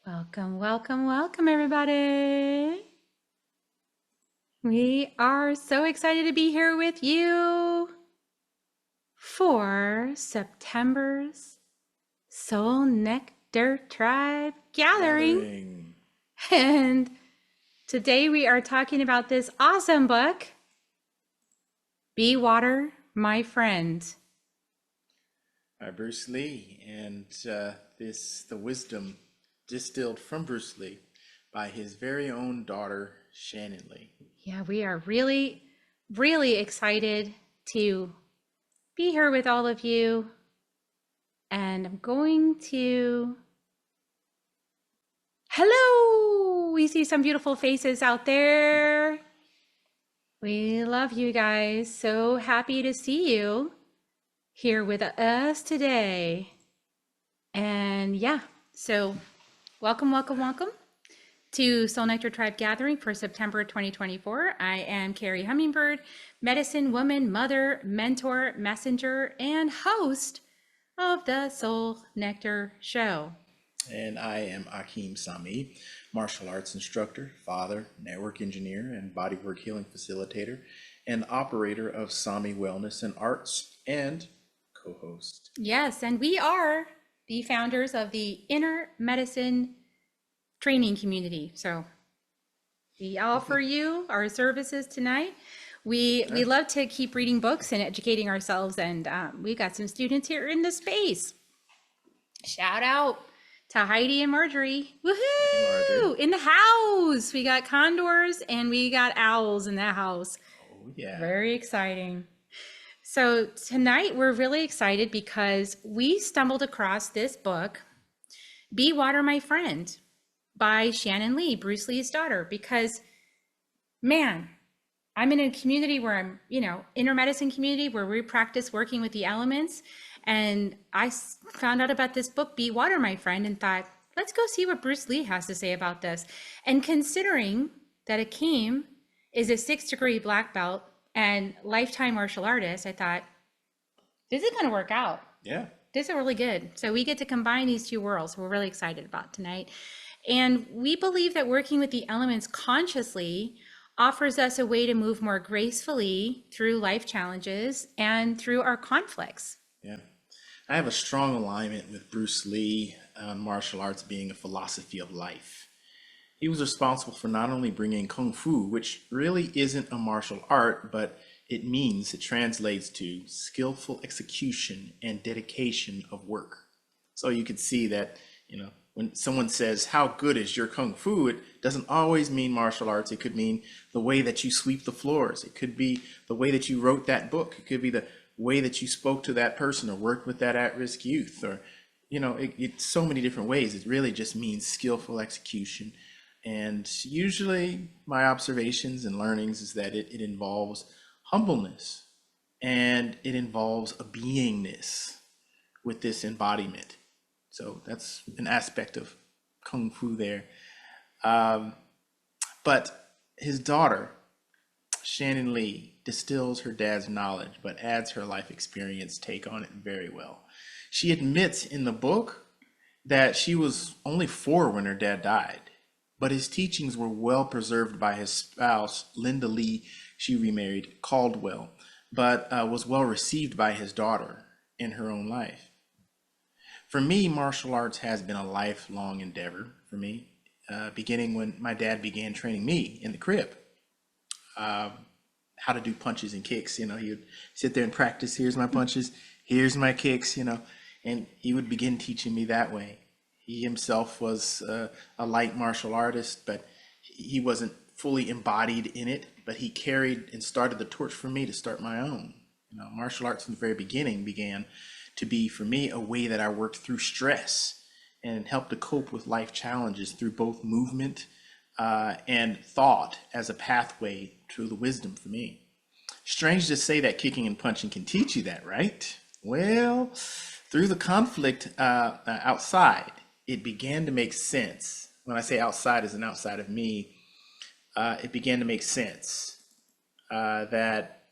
Welcome, welcome, welcome, everybody. We are so excited to be here with you for September's Soul Nectar Tribe gathering. And today we are talking about this awesome book, Be Water, My Friend. By Bruce Lee, and the wisdom distilled from Bruce Lee by his very own daughter, Shannon Lee. Yeah, we are really, really excited to be here with all of you. And I'm going to, hello, we see some beautiful faces out there. We love you guys. So happy to see you here with us today. And yeah, so welcome, welcome, welcome to Soul Nectar Tribe Gathering for September 2024. I am Kerri Hummingbird, medicine woman, mother, mentor, messenger, and host of the Soul Nectar Show. And I am Akeem Sami, martial arts instructor, father, network engineer, and bodywork healing facilitator, and operator of Sami Wellness and Arts, and co-host. Yes, and we are the founders of the Inner Medicine Training Community. So we offer you our services tonight. We love to keep reading books and educating ourselves, and we got some students here in the space. Shout out to Heidi and Marjorie. Woohoo! Marjorie. In the house. We got condors and we got owls in the house. Oh, yeah. Very exciting. So tonight we're really excited because we stumbled across this book, Be Water, My Friend, by Shannon Lee, Bruce Lee's daughter, because man, I'm in a community where I'm, inner medicine community where we practice working with the elements. And I found out about this book, Be Water, My Friend, and thought, let's go see what Bruce Lee has to say about this. And considering that Akeem is a 6th-degree black belt and lifetime martial artist, I thought, this is going to work out. Yeah. This is really good. So we get to combine these two worlds. We're really excited about tonight. And we believe that working with the elements consciously offers us a way to move more gracefully through life challenges and through our conflicts. Yeah. I have a strong alignment with Bruce Lee on martial arts being a philosophy of life. He was responsible for not only bringing Kung Fu, which really isn't a martial art, but it translates to skillful execution and dedication of work. So you could see that, when someone says, how good is your Kung Fu? It doesn't always mean martial arts. It could mean the way that you sweep the floors. It could be the way that you wrote that book. It could be the way that you spoke to that person or worked with that at-risk youth, or, it's so many different ways. It really just means skillful execution. And usually my observations and learnings is that it involves humbleness and it involves a beingness with this embodiment. So that's an aspect of Kung Fu there. But his daughter, Shannon Lee, distills her dad's knowledge, but adds her life experience take on it very well. She admits in the book that she was only 4 when her dad died, but his teachings were well preserved by his spouse, Linda Lee. She remarried Caldwell, but was well received by his daughter in her own life. For me, martial arts has been a lifelong endeavor for me, beginning when my dad began training me in the crib. How to do punches and kicks. He would sit there and practice. Here's my punches, here's my kicks, and he would begin teaching me that way. He himself was a light martial artist, but he wasn't fully embodied in it, but he carried and started the torch for me to start my own. Martial arts from the very beginning began to be, for me, a way that I worked through stress and helped to cope with life challenges through both movement and thought as a pathway to the wisdom for me. Strange to say that kicking and punching can teach you that, right? Well, through the conflict outside, it began to make sense. When I say outside as an outside of me, it began to make sense that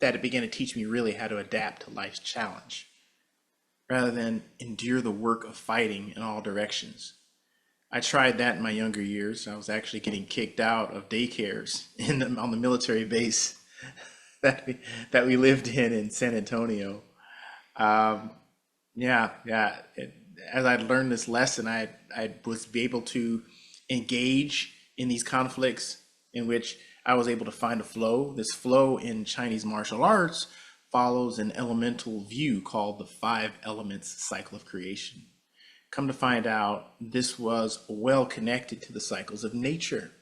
it began to teach me really how to adapt to life's challenge. rather than endure the work of fighting in all directions. I tried that in my younger years. I was actually getting kicked out of daycares on the military base that we lived in San Antonio. Um, yeah. As I learned this lesson, I was able to engage in these conflicts in which I was able to find a flow. This flow in Chinese martial arts follows an elemental view called the five elements cycle of creation. Come to find out, this was well connected to the cycles of nature,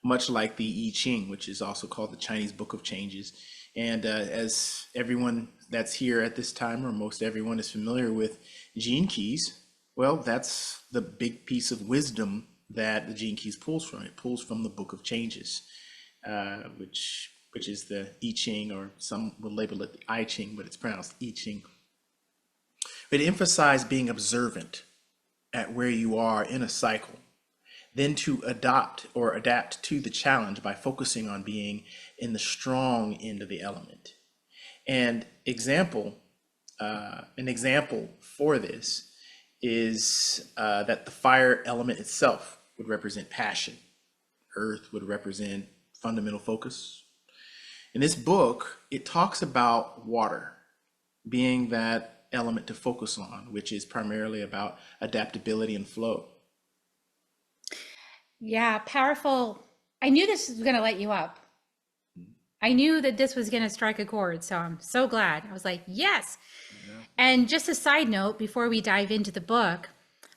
much like the I Ching, which is also called the Chinese Book of Changes. And as everyone that's here at this time, or most everyone, is familiar with gene keys, well, that's the big piece of wisdom that the gene keys pulls from. It pulls from the Book of Changes, which is the I Ching, or some will label it the I Ching, but it's pronounced I Ching. It emphasized being observant at where you are in a cycle, then to adopt or adapt to the challenge by focusing on being in the strong end of the element. And an example for this is that the fire element itself would represent passion. Earth would represent fundamental focus. In this book, it talks about water being that element to focus on, which is primarily about adaptability and flow. Yeah, powerful. I knew this was going to light you up. I knew that this was going to strike a chord. So I'm so glad. I was like, yes. Yeah. And just a side note, before we dive into the book,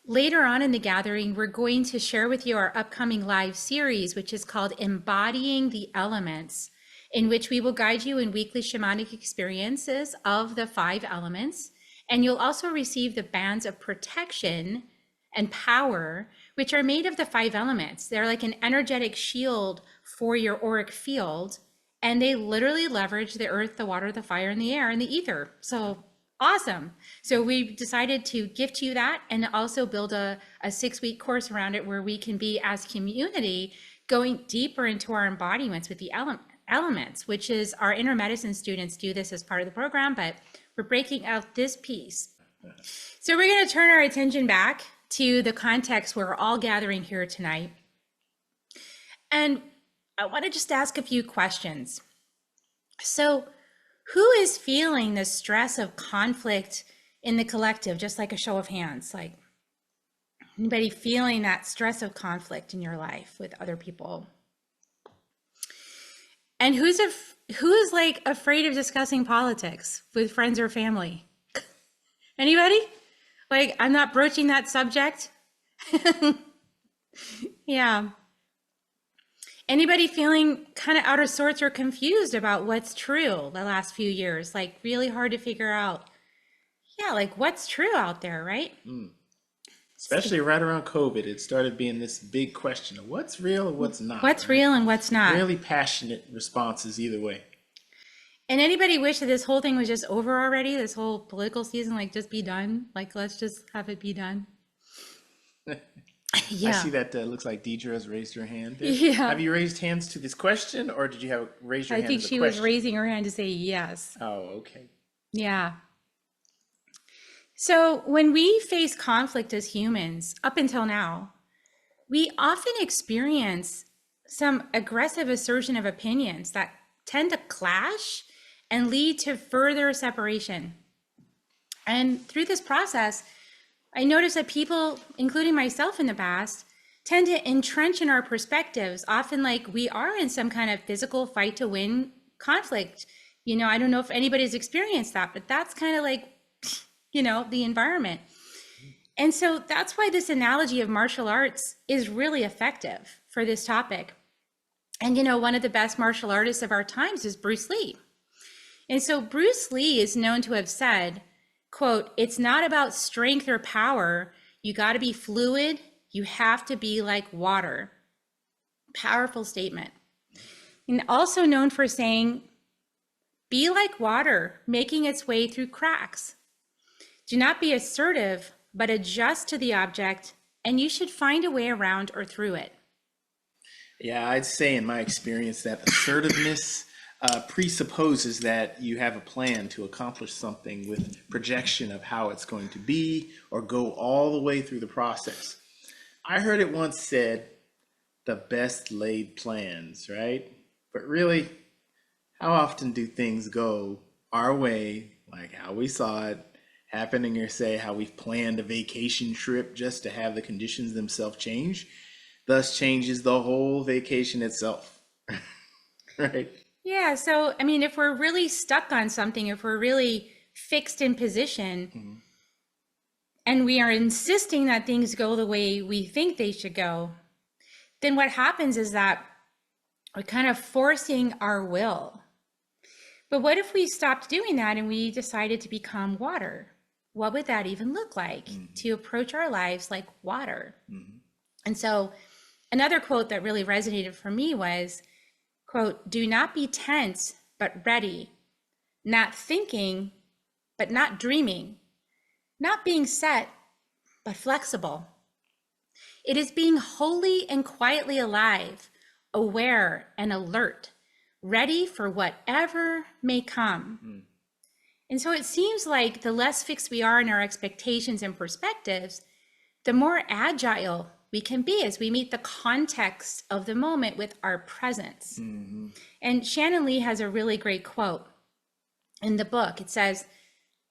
later on in the gathering, we're going to share with you our upcoming live series, which is called Embodying the Elements, in which we will guide you in weekly shamanic experiences of the five elements. And you'll also receive the bands of protection and power, which are made of the five elements. They're like an energetic shield for your auric field. And they literally leverage the earth, the water, the fire, and the air, and the ether. So awesome. So we decided to gift you that and also build a 6-week course around it where we can be, as community, going deeper into our embodiments with the elements, which is our inner medicine students do this as part of the program, but we're breaking out this piece. So we're going to turn our attention back to the context where we're all gathering here tonight. And I want to just ask a few questions. So who is feeling the stress of conflict in the collective, just like a show of hands? Like, anybody feeling that stress of conflict in your life with other people? And who's like afraid of discussing politics with friends or family? Anybody? Like, I'm not broaching that subject. Yeah. Anybody feeling kind of out of sorts or confused about what's true the last few years? Like, really hard to figure out. Yeah, like what's true out there, right? Especially right around COVID, it started being this big question of what's real and what's not. What's real and what's not. Really passionate responses either way. And anybody wish that this whole thing was just over already? This whole political season, like, just be done? Like, let's just have it be done. Yeah. I see that looks like Deidre has raised her hand. Yeah. Have you raised hands to this question, or did you have raised your hand? I think she was raising her hand to say yes. Oh, okay. Yeah. So when we face conflict as humans, up until now, we often experience some aggressive assertion of opinions that tend to clash and lead to further separation. And through this process, I noticed that people, including myself in the past, tend to entrench in our perspectives, often like we are in some kind of physical fight to win conflict. You know, I don't know if anybody's experienced that, but that's kind of like, you know, the environment. And so that's why this analogy of martial arts is really effective for this topic. And, you know, one of the best martial artists of our times is Bruce Lee. And so Bruce Lee is known to have said, quote, "It's not about strength or power. You got to be fluid. You have to be like water." Powerful statement. And also known for saying, "Be like water, making its way through cracks. Do not be assertive, but adjust to the object, and you should find a way around or through it." Yeah, I'd say in my experience that assertiveness presupposes that you have a plan to accomplish something with projection of how it's going to be or go all the way through the process. I heard it once said, the best laid plans, right? But really, how often do things go our way, like how we saw it happening, or say how we've planned a vacation trip just to have the conditions themselves change, thus changes the whole vacation itself, right? Yeah. So, I mean, if we're really stuck on something, if we're really fixed in position and we are insisting that things go the way we think they should go, then what happens is that we're kind of forcing our will. But what if we stopped doing that and we decided to become water? What would that even look like to approach our lives like water? And so another quote that really resonated for me was, quote, "Do not be tense, but ready, not thinking, but not dreaming, not being set, but flexible. It is being wholly and quietly alive, aware and alert, ready for whatever may come." And so it seems like the less fixed we are in our expectations and perspectives, the more agile we can be as we meet the context of the moment with our presence. And Shannon Lee has a really great quote in the book. It says,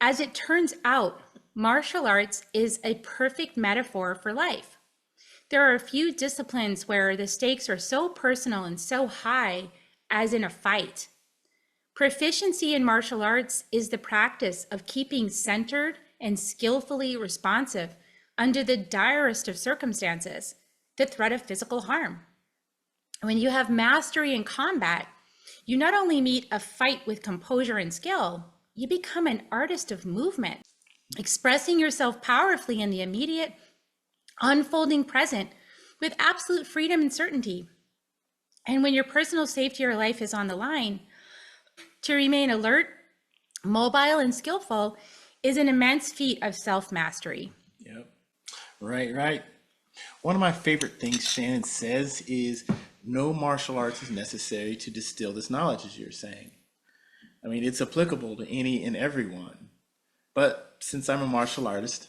"As it turns out, martial arts is a perfect metaphor for life. There are a few disciplines where the stakes are so personal and so high as in a fight. Proficiency in martial arts is the practice of keeping centered and skillfully responsive under the direst of circumstances, the threat of physical harm. When you have mastery in combat, you not only meet a fight with composure and skill, you become an artist of movement, expressing yourself powerfully in the immediate, unfolding present with absolute freedom and certainty. And when your personal safety or life is on the line, to remain alert, mobile, and skillful is an immense feat of self-mastery." Yep. Right, right. One of my favorite things Shannon says is no martial arts is necessary to distill this knowledge, as you're saying. I mean, it's applicable to any and everyone. But since I'm a martial artist,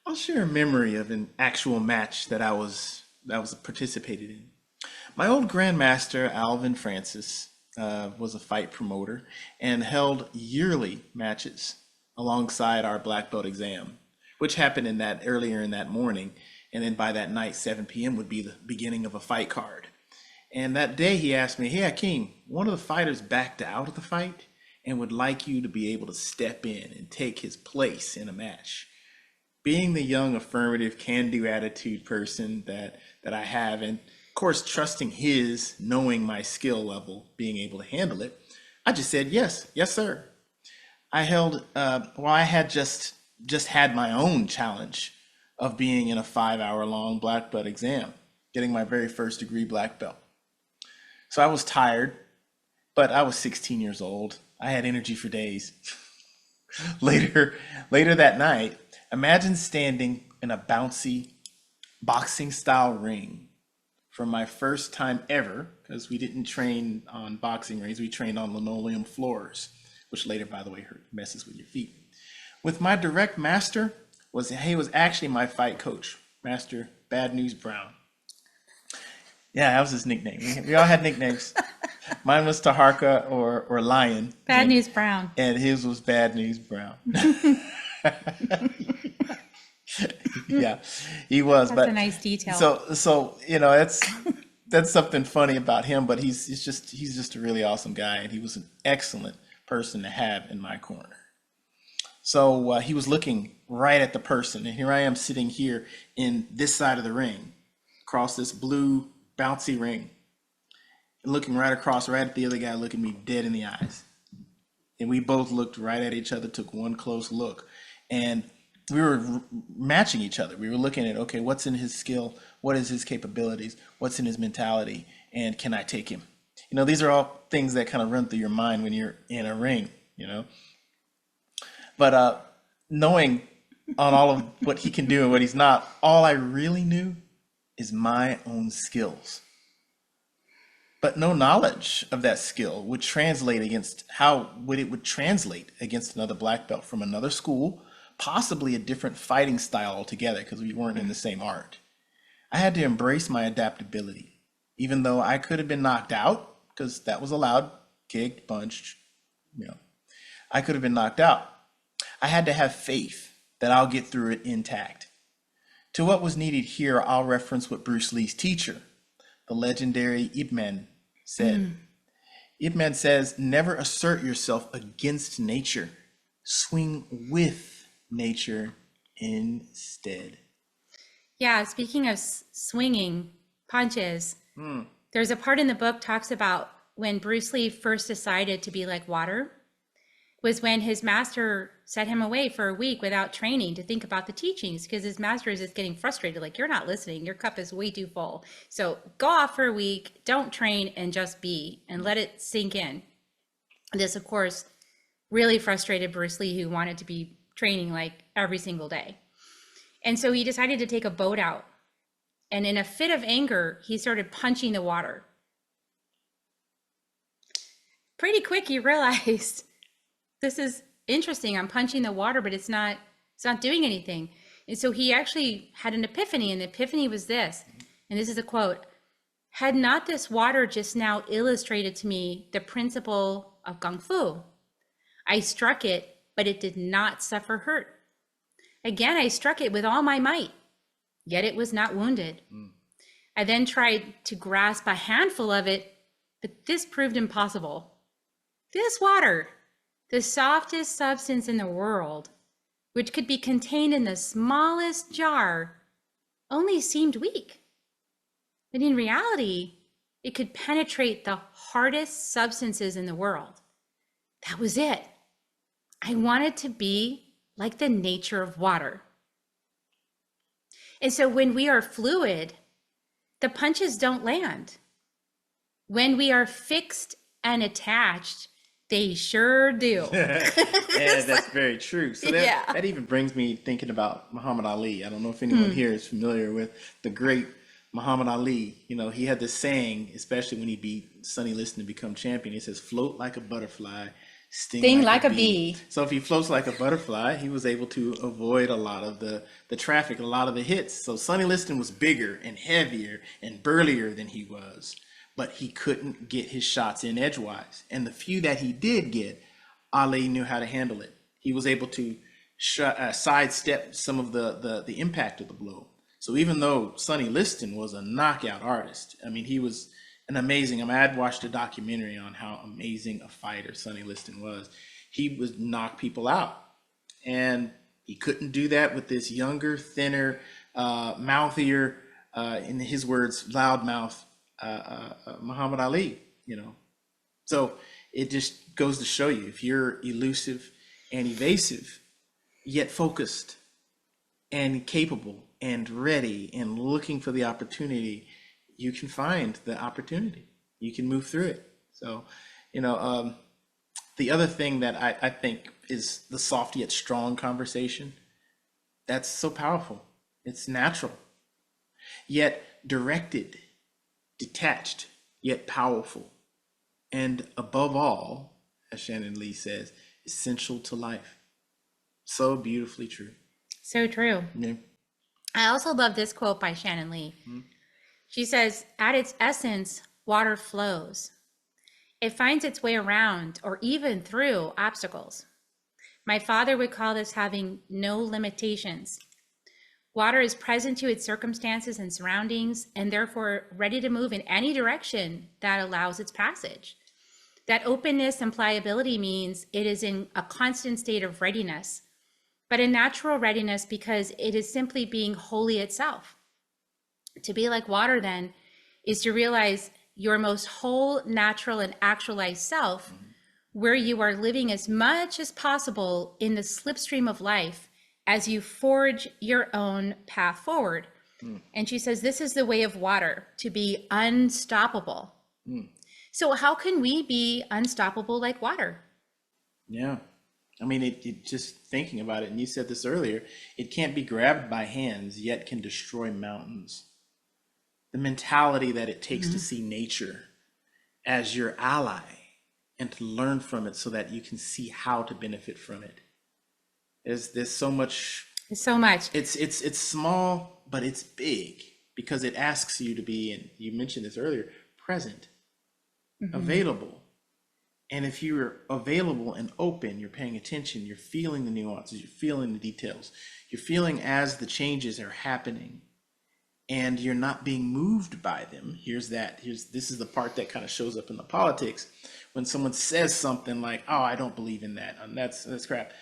I'll share a memory of an actual match that I was participated in. My old grandmaster, Alvin Francis, was a fight promoter and held yearly matches alongside our black belt exam, which happened earlier in that morning. And then by that night, 7 p.m. would be the beginning of a fight card. And that day he asked me, "Hey, Akeem, one of the fighters backed out of the fight and would like you to be able to step in and take his place in a match." Being the young, affirmative, can-do attitude person that I have, and of course, trusting his, knowing my skill level, being able to handle it, I just said, yes, sir. I had just had my own challenge of being in a 5-hour-long black belt exam, getting my very first degree black belt. So I was tired, but I was 16 years old. I had energy for days. Later that night, imagine standing in a bouncy boxing style ring for my first time ever, because we didn't train on boxing rings, we trained on linoleum floors, which later, by the way, messes with your feet. With my direct master, he was actually my fight coach, Master Bad News Brown. Yeah, that was his nickname. We all had nicknames. Mine was Taharka or Lion. Bad News Brown. And his was Bad News Brown. Yeah, he was. That's a nice detail. So that's something funny about him. But he's just a really awesome guy, and he was an excellent person to have in my corner. So he was looking right at the person, and here I am sitting here in this side of the ring, across this blue bouncy ring, and looking right across, right at the other guy, looking me dead in the eyes. And we both looked right at each other, took one close look, and we were matching each other. We were looking at, okay, what's in his skill? What is his capabilities? What's in his mentality? And can I take him? These are all things that kind of run through your mind when you're in a ring, But knowing on all of what he can do and what he's not, all I really knew is my own skills. but no knowledge of that skill would translate against how would it would translate against another black belt from another school, possibly a different fighting style altogether because we weren't in the same art. I had to embrace my adaptability, even though I could have been knocked out because that was allowed, kicked, punched, you know, I could have been knocked out. I had to have faith that I'll get through it intact. To what was needed here, I'll reference what Bruce Lee's teacher, the legendary Ip Man, said. Ip Man says, never assert yourself against nature. Swing with nature instead. Yeah, speaking of swinging punches, there's a part in the book talks about when Bruce Lee first decided to be like water was when his master set him away for a week without training to think about the teachings because his master is just getting frustrated. Like, you're not listening. Your cup is way too full. So go off for a week, don't train, and just be, and let it sink in. This, of course, really frustrated Bruce Lee, who wanted to be training like every single day. And so he decided to take a boat out. And in a fit of anger, he started punching the water. Pretty quick, he realized this is interesting. I'm punching the water, but it's not doing anything. And so he actually had an epiphany, and the epiphany was this, and this is a quote: "Had not this water just now illustrated to me the principle of Kung Fu? I struck it, but it did not suffer hurt. Again, I struck it with all my might, yet it was not wounded. I then tried to grasp a handful of it, but this proved impossible. This water, the softest substance in the world, which could be contained in the smallest jar, only seemed weak. But in reality, it could penetrate the hardest substances in the world. That was it. I wanted to be like the nature of water." And so when we are fluid, the punches don't land. When we are fixed and attached, they sure do. Yeah, that's very true. So that even brings me thinking about Muhammad Ali. I don't know if anyone here is familiar with the great Muhammad Ali. You know, he had this saying, especially when he beat Sonny Liston to become champion. He says, "Float like a butterfly, sting like a bee." So if he floats like a butterfly, he was able to avoid a lot of the traffic, a lot of the hits. So Sonny Liston was bigger and heavier and burlier than he was, but he couldn't get his shots in edgewise. And the few that he did get, Ali knew how to handle it. He was able to sidestep some of the impact of the blow. So even though Sonny Liston was a knockout artist, I mean, he was an amazing, I'd watched a documentary on how amazing a fighter Sonny Liston was. He would knock people out. And he couldn't do that with this younger, thinner, mouthier, in his words, loudmouth, Muhammad Ali, you know. So it just goes to show you, if you're elusive and evasive, yet focused and capable and ready and looking for the opportunity, you can find the opportunity. You can move through it. So, you know, the other thing that I think is the soft yet strong conversation. That's so powerful. It's natural, yet directed, detached, yet powerful. And above all, as Shannon Lee says, essential to life. So beautifully true. So true. Yeah. I also love this quote by Shannon Lee. She says, "At its essence, water flows. It finds its way around or even through obstacles. My father would call this having no limitations. Water is present to its circumstances and surroundings, and therefore ready to move in any direction that allows its passage. That openness and pliability means it is in a constant state of readiness, but a natural readiness because it is simply being wholly itself. To be like water, then, is to realize your most whole, natural, and actualized self, where you are living as much as possible in the slipstream of life as you forge your own path forward." And she says, this is the way of water, to be unstoppable. So how can we be unstoppable like water? Yeah. I mean, it just thinking about it, and you said this earlier, it can't be grabbed by hands, yet can destroy mountains. The mentality that it takes to see nature as your ally and to learn from it so that you can see how to benefit from it. There's so much. So much. It's small, but it's big because it asks you to be, and you mentioned this earlier, present, available. And if you're available and open, you're paying attention, you're feeling the nuances, you're feeling the details, you're feeling as the changes are happening, and you're not being moved by them. This is the part that kind of shows up in the politics. When someone says something like, "Oh, I don't believe in that. And that's crap.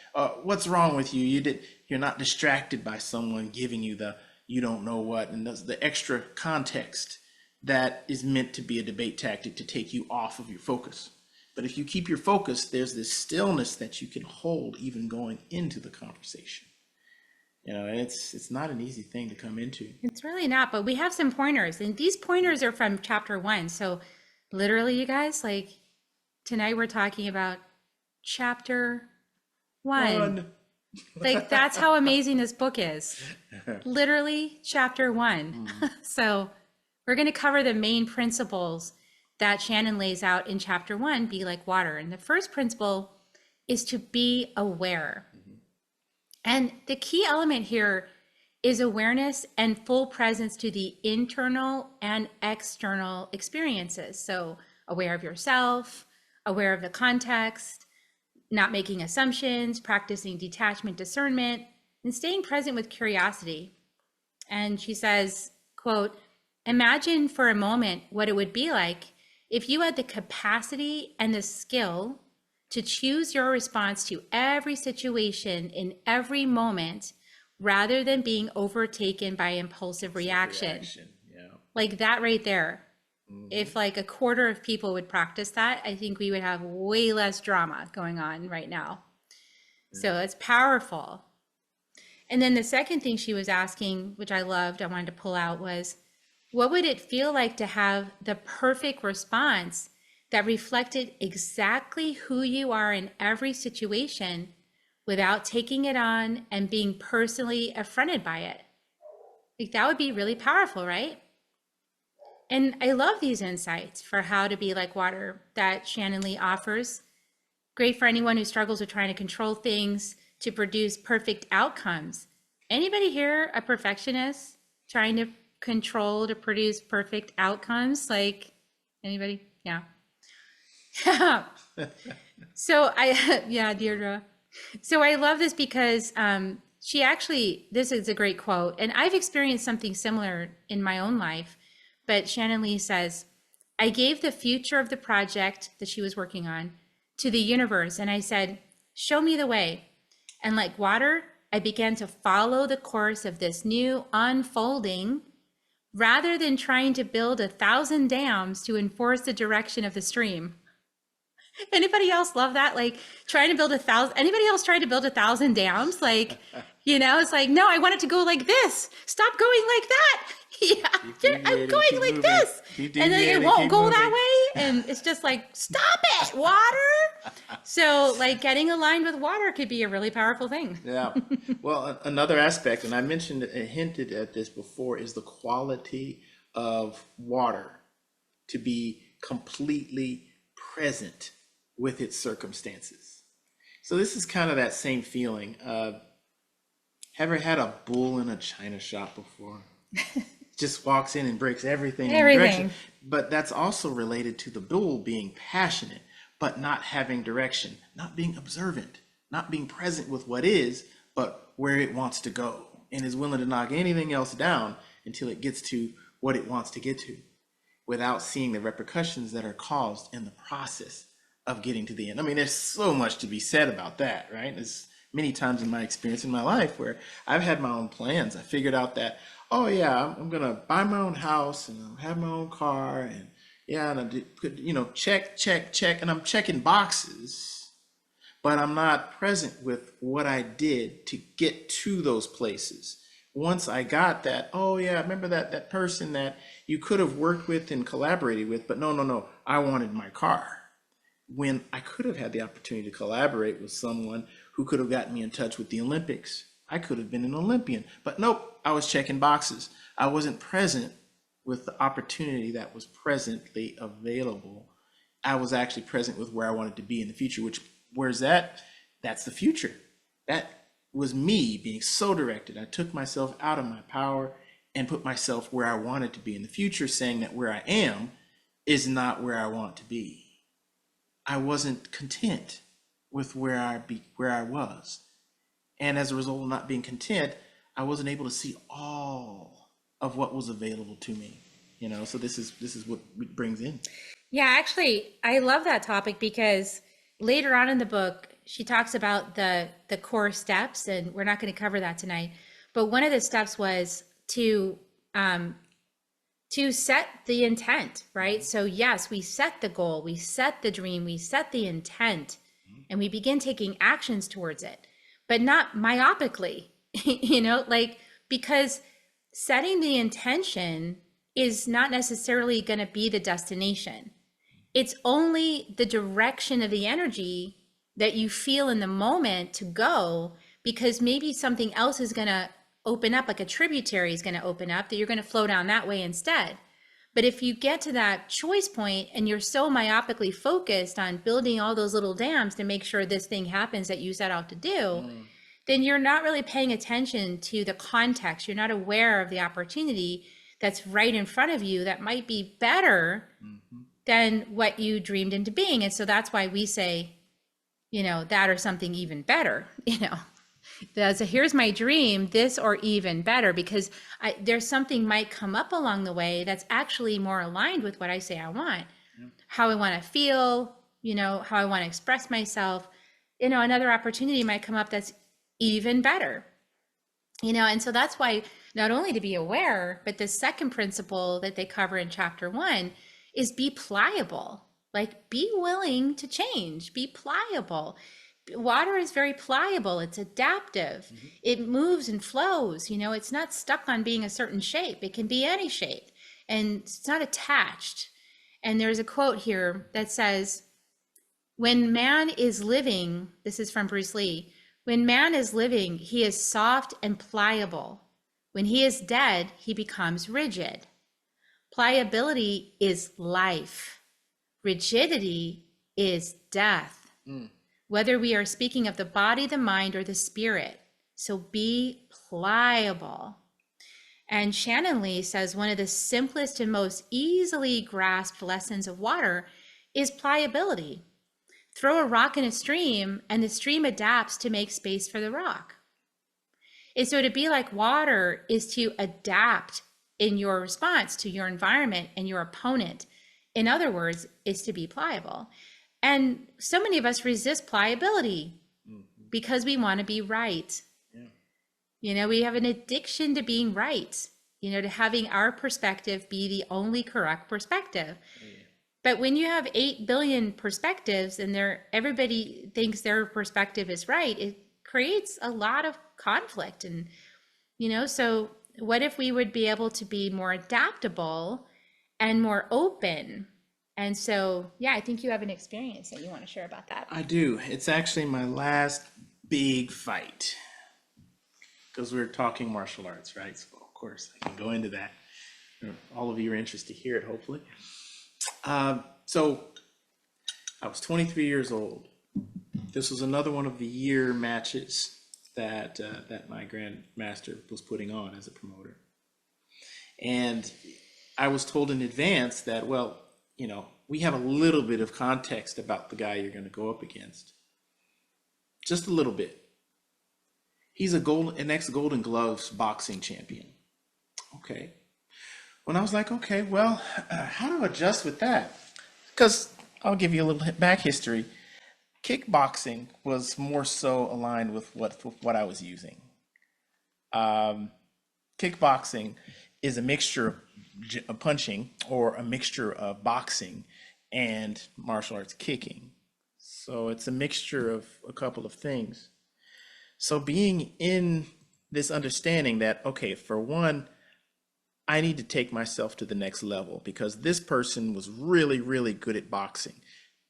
What's wrong with you? You're not distracted by someone giving you the you don't know what," and the extra context that is meant to be a debate tactic to take you off of your focus. But if you keep your focus, there's this stillness that you can hold even going into the conversation. And it's not an easy thing to come into. It's really not, but we have some pointers, and these pointers are from chapter 1. So literally, you guys, like tonight we're talking about chapter 1. Like that's how amazing this book is. Literally chapter 1. So we're going to cover the main principles that Shannon lays out in chapter 1, Be Like Water. And the first principle is to be aware. And the key element here is awareness and full presence to the internal and external experiences. So aware of yourself, aware of the context, not making assumptions, practicing detachment, discernment, and staying present with curiosity. And she says, quote, "Imagine for a moment what it would be like if you had the capacity and the skill to choose your response to every situation in every moment rather than being overtaken by impulsive reaction." Yeah. Like that right there. If like a quarter of people would practice that, I think we would have way less drama going on right now. So it's powerful. And then the second thing she was asking, which I loved, I wanted to pull out, was what would it feel like to have the perfect response that reflected exactly who you are in every situation without taking it on and being personally affronted by it? Like that would be really powerful, right? And I love these insights for how to be like water that Shannon Lee offers. Great for anyone who struggles with trying to control things to produce perfect outcomes. Anybody here a perfectionist trying to control to produce perfect outcomes? Like anybody? Yeah. So yeah, Deirdre. So I love this because she actually, this is a great quote, and I've experienced something similar in my own life. But Shannon Lee says, "I gave the future of the project that she was working on to the universe, and I said, show me the way. And like water, I began to follow the course of this new unfolding rather than trying to build 1,000 dams to enforce the direction of the stream." Anybody else love that? Like trying to build 1,000, anybody else trying to build 1,000 dams? Like, it's like, no, I want it to go like this. Stop going like that. Yeah, I'm going like this. And then it won't go that way. And it's just like, stop it, water. So like getting aligned with water could be a really powerful thing. Yeah. Well, another aspect, and I mentioned, hinted at this before, is the quality of water to be completely present with its circumstances. So this is kind of that same feeling. Ever had a bull in a china shop before? Just walks in and breaks everything in direction. But that's also related to the bull being passionate, but not having direction, not being observant, not being present with what is, but where it wants to go, and is willing to knock anything else down until it gets to what it wants to get to, without seeing the repercussions that are caused in the process of getting to the end. I mean, there's so much to be said about that, right? There's many times in my experience in my life where I've had my own plans. I figured out that, oh yeah, I'm gonna buy my own house and I'll have my own car, and yeah, and I put, check, and I'm checking boxes, but I'm not present with what I did to get to those places. Once I got that, oh yeah, remember that person that you could have worked with and collaborated with, but no, I wanted my car. When I could have had the opportunity to collaborate with someone who could have gotten me in touch with the Olympics. I could have been an Olympian, but nope, I was checking boxes. I wasn't present with the opportunity that was presently available I was actually present with where I wanted to be in the future, which, where's that? That's the future. That was me being so directed. I took myself out of my power and put myself where I wanted to be in the future, saying that where I am is not where I want to be. I wasn't content with where I was. And as a result of not being content, I wasn't able to see all of what was available to me. So this is what it brings in. Yeah, actually, I love that topic because later on in the book, she talks about the core steps, and we're not going to cover that tonight. But one of the steps was to set the intent, right? So yes, we set the goal, we set the dream, we set the intent, and we begin taking actions towards it, but not myopically, because setting the intention is not necessarily going to be the destination. It's only the direction of the energy that you feel in the moment to go, because maybe something else is going to open up, like a tributary is going to open up, that you're going to flow down that way instead. But if you get to that choice point and you're so myopically focused on building all those little dams to make sure this thing happens that you set out to do, then you're not really paying attention to the context. You're not aware of the opportunity that's right in front of you that might be better than what you dreamed into being. And so that's why we say, that or something even better, So here's my dream, this or even better, because there's something might come up along the way that's actually more aligned with what I say I want, how I want to feel, how I want to express myself. Another opportunity might come up that's even better, and so that's why not only to be aware, but the second principle that they cover in chapter 1 is be pliable, like be willing to change, be pliable. Water is very pliable. It's adaptive. It moves and flows. It's not stuck on being a certain shape. It can be any shape, and it's not attached. And there's a quote here that says, when man is living, this is from Bruce Lee, when man is living, he is soft and pliable. When he is dead, he becomes rigid. Pliability is life. Rigidity is death. Whether we are speaking of the body, the mind, or the spirit. So be pliable. And Shannon Lee says one of the simplest and most easily grasped lessons of water is pliability. Throw a rock in a stream and the stream adapts to make space for the rock. And so to be like water is to adapt in your response to your environment and your opponent. In other words, is to be pliable. And so many of us resist pliability because we want to be right. We have an addiction to being right, to having our perspective be the only correct perspective. But when you have 8 billion perspectives and everybody thinks their perspective is right, it creates a lot of conflict. And, so what if we would be able to be more adaptable and more open? And so, I think you have an experience that you want to share about that. I do. It's actually my last big fight, because we're talking martial arts, right? So of course I can go into that. All of you are interested to hear it, hopefully. So I was 23 years old. This was another one of the year matches that my grandmaster was putting on as a promoter. And I was told in advance that, we have a little bit of context about the guy you're going to go up against. Just a little bit. He's an ex-Golden Gloves boxing champion. Okay. When I was like, okay, well, how do I adjust with that? Because I'll give you a little back history. Kickboxing was more so aligned with what I was using. Kickboxing is a mixture of punching, or a mixture of boxing and martial arts kicking. So it's a mixture of a couple of things. So being in this understanding that, okay, for one, I need to take myself to the next level, because this person was really, really good at boxing.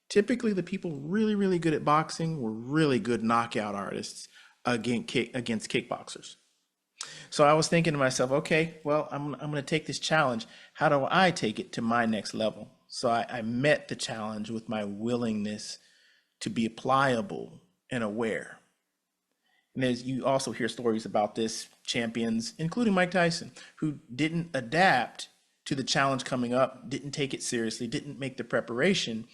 Typically, the people really, really good at boxing were really good knockout artists against kickboxers. So I was thinking to myself, okay, well, I'm going to take this challenge. How do I take it to my next level? So I met the challenge with my willingness to be pliable and aware. And there's, you also hear stories about this, champions, including Mike Tyson, who didn't adapt to the challenge coming up, didn't take it seriously, didn't make the preparation,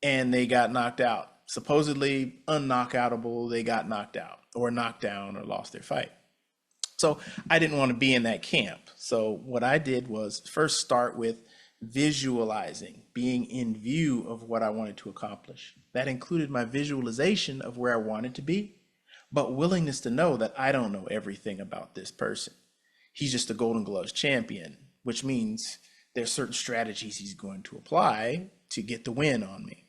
and they got knocked out. Supposedly unknockoutable, they got knocked out or knocked down or lost their fight. So I didn't want to be in that camp. So what I did was first start with visualizing, being in view of what I wanted to accomplish. That included my visualization of where I wanted to be, but willingness to know that I don't know everything about this person. He's just a Golden Gloves champion, which means there's certain strategies he's going to apply to get the win on me.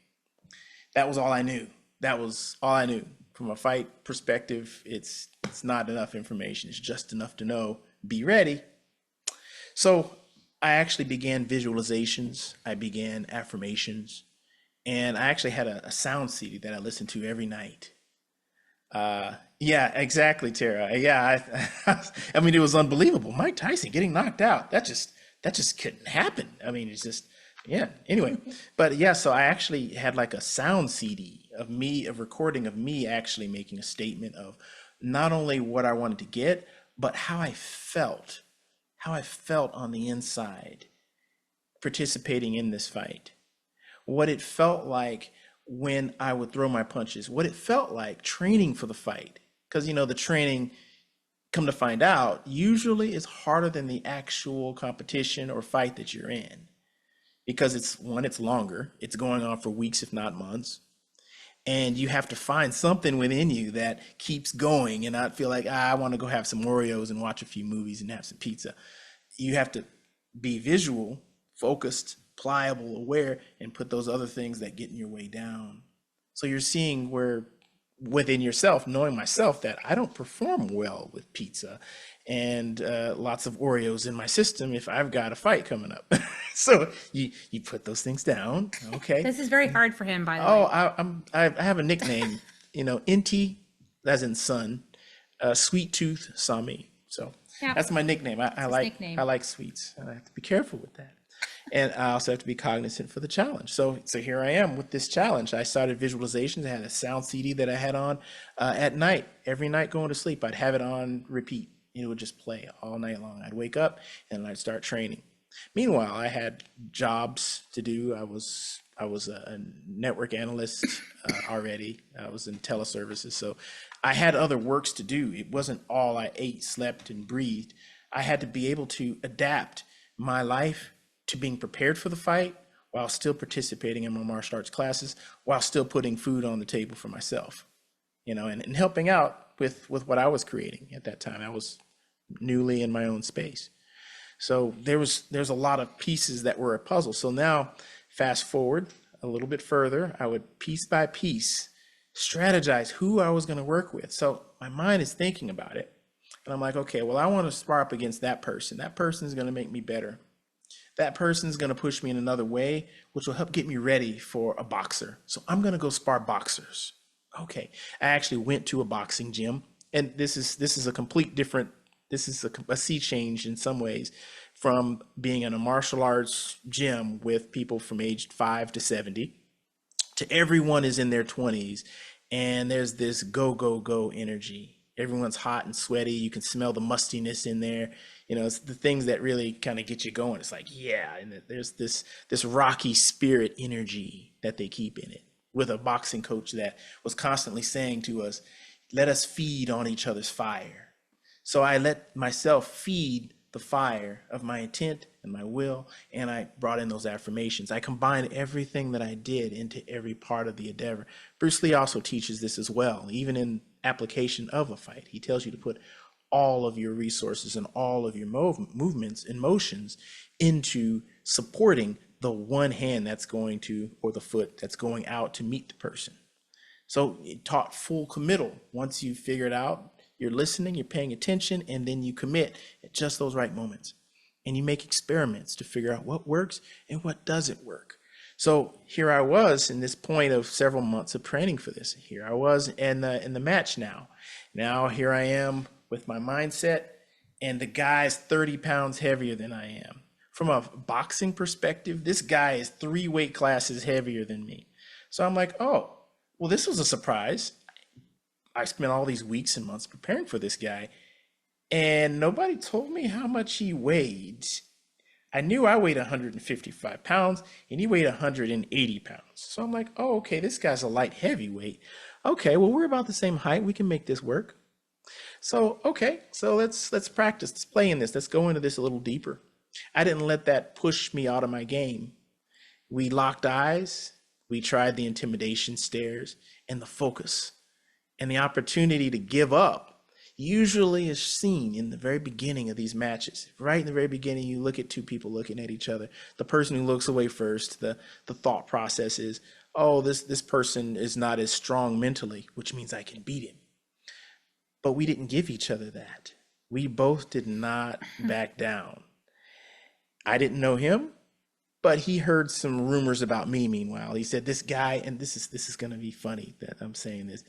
That was all I knew. That was all I knew. From a fight perspective, it's not enough information. It's just enough to know, be ready. So I actually began visualizations. I began affirmations. And I actually had a sound CD that I listened to every night. Yeah, exactly, Tara. Yeah, I mean, it was unbelievable. Mike Tyson getting knocked out. That just couldn't happen. I mean, it's just, yeah. Anyway, but yeah, so I actually had like a sound CD of me, a recording of me actually making a statement of not only what I wanted to get, but how I felt on the inside participating in this fight. What it felt like when I would throw my punches, what it felt like training for the fight. Because, you know, the training, come to find out, usually is harder than the actual competition or fight that you're in. Because it's longer, it's going on for weeks, if not months. And you have to find something within you that keeps going and not feel like, I want to go have some Oreos and watch a few movies and have some pizza. You have to be visual, focused, pliable, aware, and put those other things that get in your way down. So you're seeing where within yourself, knowing myself, that I don't perform well with pizza and lots of Oreos in my system if I've got a fight coming up. So you put those things down. Okay. This is very hard for him, by the Oh, way. I have a nickname, you know, int'l, as in son, sweet tooth Sami. So Yeah, that's my nickname. I his like nickname. I like sweets. And I have to be careful with that. And I also have to be cognizant for the challenge. So here I am with this challenge. I started visualizations. I had a sound CD that I had on at night, every night going to sleep. I'd have it on repeat. It would just play all night long. I'd wake up and I'd start training. Meanwhile, I had jobs to do. I was a network analyst already. I was in teleservices, so I had other works to do. It wasn't all I ate, slept, and breathed. I had to be able to adapt my life to being prepared for the fight while still participating in my martial arts classes, while still putting food on the table for myself, you know, and helping out with what I was creating at that time. I was newly in my own space. So there's a lot of pieces that were a puzzle. So now fast forward a little bit further, I would piece by piece strategize who I was going to work with. So my mind is thinking about it. And I'm like, okay, well, I want to spar up against that person. That person is going to make me better. That person's going to push me in another way, which will help get me ready for a boxer. So I'm going to go spar boxers. Okay. I actually went to a boxing gym, and this is a complete different, this is a sea change in some ways from being in a martial arts gym with people from age 5 to 70 to everyone is in their 20s, and there's this go, go, go energy. Everyone's hot and sweaty. You can smell the mustiness in there. You know, it's the things that really kind of get you going. It's like, yeah, and there's this rocky spirit energy that they keep in it, with a boxing coach that was constantly saying to us, let us feed on each other's fire. So I let myself feed the fire of my intent and my will, and I brought in those affirmations. I combined everything that I did into every part of the endeavor. Bruce Lee also teaches this as well, even in application of a fight. He tells you to put all of your resources and all of your movements and motions into supporting the one hand that's going to, or the foot that's going out to meet the person. So it taught full committal. Once you figure it out, you're listening, you're paying attention, and then you commit at just those right moments. And you make experiments to figure out what works and what doesn't work. So here I was in this point of several months of training for this. Here I was in the match now. Now here I am with my mindset, and the guy's 30 pounds heavier than I am. from a boxing perspective, this guy is 3 weight classes heavier than me. So I'm like, oh, well, this was a surprise. I spent all these weeks and months preparing for this guy, and nobody told me how much he weighed. I knew I weighed 155 pounds and he weighed 180 pounds. So I'm like, oh, okay, this guy's a light heavyweight. Okay, well, we're about the same height. We can make this work. So, okay, so let's practice. Let's play in this. Let's go into this a little deeper. I didn't let that push me out of my game. We locked eyes. We tried the intimidation stares and the focus. And the opportunity to give up usually is seen in the very beginning of these matches. Right in the very beginning, you look at two people looking at each other. The person who looks away first, the thought process is, oh, this person is not as strong mentally, which means I can beat him. But we didn't give each other that. We both did not back down. I didn't know him, but he heard some rumors about me. Meanwhile, he said, this guy, and this is going to be funny that I'm saying this.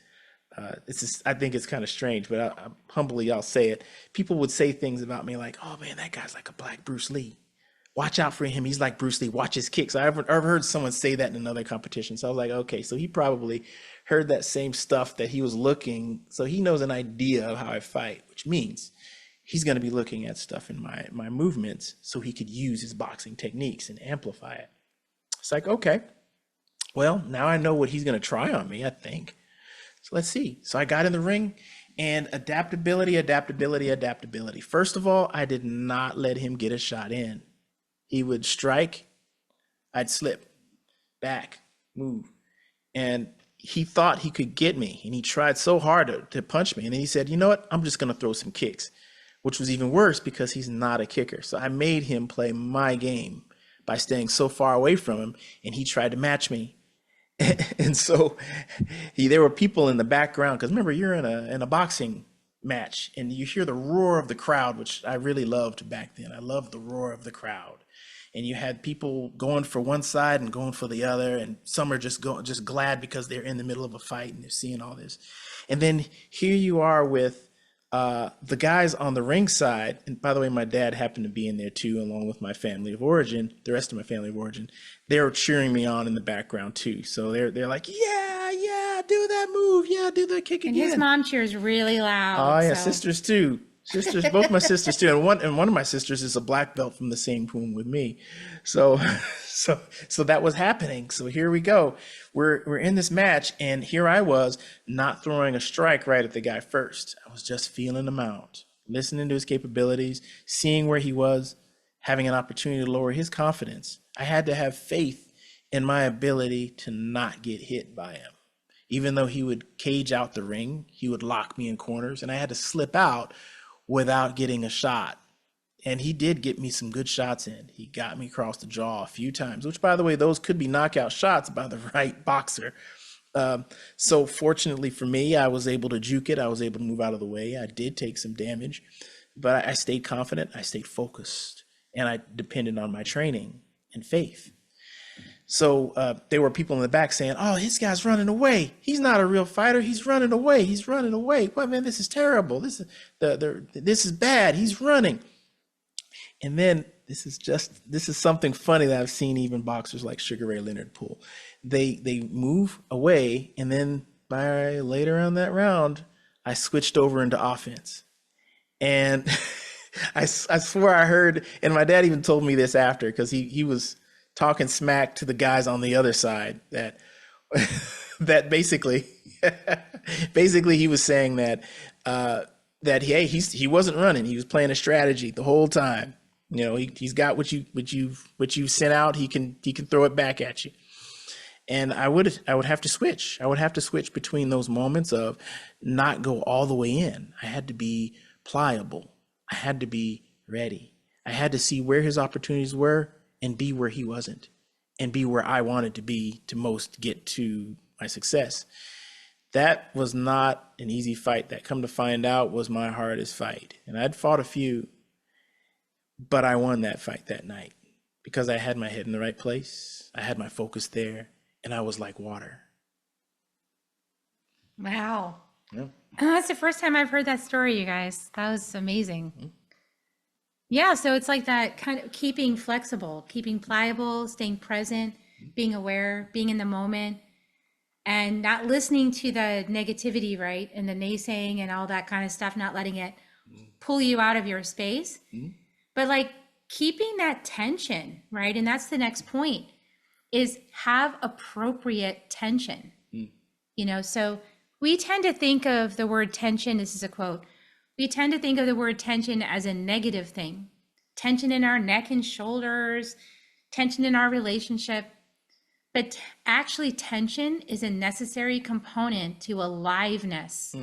I think it's kind of strange, but humbly I'll say it. People would say things about me like, "Oh man, that guy's like a black Bruce Lee. Watch out for him. He's like Bruce Lee. Watch his kicks." I've heard someone say that in another competition. So I was like, okay, so he probably heard that same stuff that he was looking. So he knows an idea of how I fight, which means he's going to be looking at stuff in my movements so he could use his boxing techniques and amplify it. It's like, okay, well, now I know what he's going to try on me, I think. So let's see. So I got in the ring, and adaptability. First of all, I did not let him get a shot in. He would strike, I'd slip, back, move. And he thought he could get me, and he tried so hard to punch me. And then he said, you know what? I'm just going to throw some kicks, which was even worse because he's not a kicker. So I made him play my game by staying so far away from him, and he tried to match me. And so there were people in the background, because remember, you're in a boxing match and you hear the roar of the crowd, which I really loved back then. I loved the roar of the crowd. And you had people going for one side and going for the other, and some are just glad because they're in the middle of a fight and they're seeing all this. And then here you are with the guys on the ring side. And by the way, my dad happened to be in there too, along with my family of origin, the rest of my family of origin. They were cheering me on in the background too. So they're like, yeah, do that move. Yeah, do the kick And again. his mom cheers really loud. Oh yeah, so. sisters too. Sisters, both my sisters too. And one of my sisters is a black belt from the same pool with me. So that was happening. So here we go. We're in this match, and here I was not throwing a strike right at the guy first. I was just feeling him out, listening to his capabilities, seeing where he was, having an opportunity to lower his confidence. I had to have faith in my ability to not get hit by him. Even though he would cage out the ring, he would lock me in corners, and I had to slip out without getting a shot. And he did get me some good shots in. He got me across the jaw a few times, which, by the way, those could be knockout shots by the right boxer. So fortunately for me, I was able to juke it. I was able to move out of the way. I did take some damage, but I stayed confident. I stayed focused, and I depended on my training and faith. So there were people in the back saying, oh, this guy's running away. He's not a real fighter. He's running away. He's running away. Well, man, this is terrible. This is bad. He's running. And then this is something funny that I've seen even boxers like Sugar Ray Leonard pull. They move away, and then by later on that round, I switched over into offense. And I swear I heard, and my dad even told me this after, because he was talking smack to the guys on the other side, that basically he was saying that hey, he wasn't running. He was playing a strategy the whole time. You know, he's got what you sent out. He can throw it back at you. And I would have to switch. I would have to switch between those moments of not go all the way in. I had to be pliable. I had to be ready. I had to see where his opportunities were and be where he wasn't, and be where I wanted to be to most get to my success. That was not an easy fight. That, come to find out, was my hardest fight. And I'd fought a few, but I won that fight that night because I had my head in the right place. I had my focus there, and I was like water. Wow. Yeah. That's the first time I've heard that story, you guys. That was amazing. Yeah, so it's like that kind of keeping flexible, keeping pliable, staying present, being aware, being in the moment, and not listening to the negativity, right? And the naysaying and all that kind of stuff, not letting it pull you out of your space, but like keeping that tension, right? And that's the next point, is have appropriate tension. You know, so we tend to think of the word tension, this is a quote, we tend to think of the word tension as a negative thing. Tension in our neck and shoulders, tension in our relationship. But actually, tension is a necessary component to aliveness.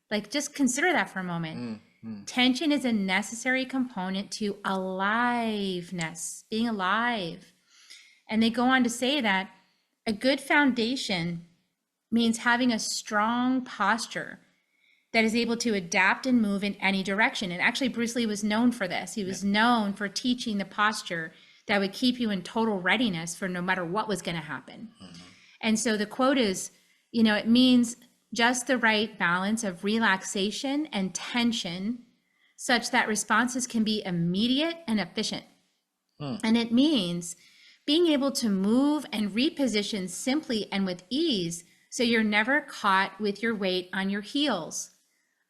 Like, just consider that for a moment. Tension is a necessary component to aliveness, being alive. And they go on to say that a good foundation means having a strong posture that is able to adapt and move in any direction. And actually, Bruce Lee was known for this. He was known for teaching the posture that would keep you in total readiness for no matter what was going to happen. And so the quote is, you know, it means just the right balance of relaxation and tension such that responses can be immediate and efficient. And it means being able to move and reposition simply and with ease so you're never caught with your weight on your heels.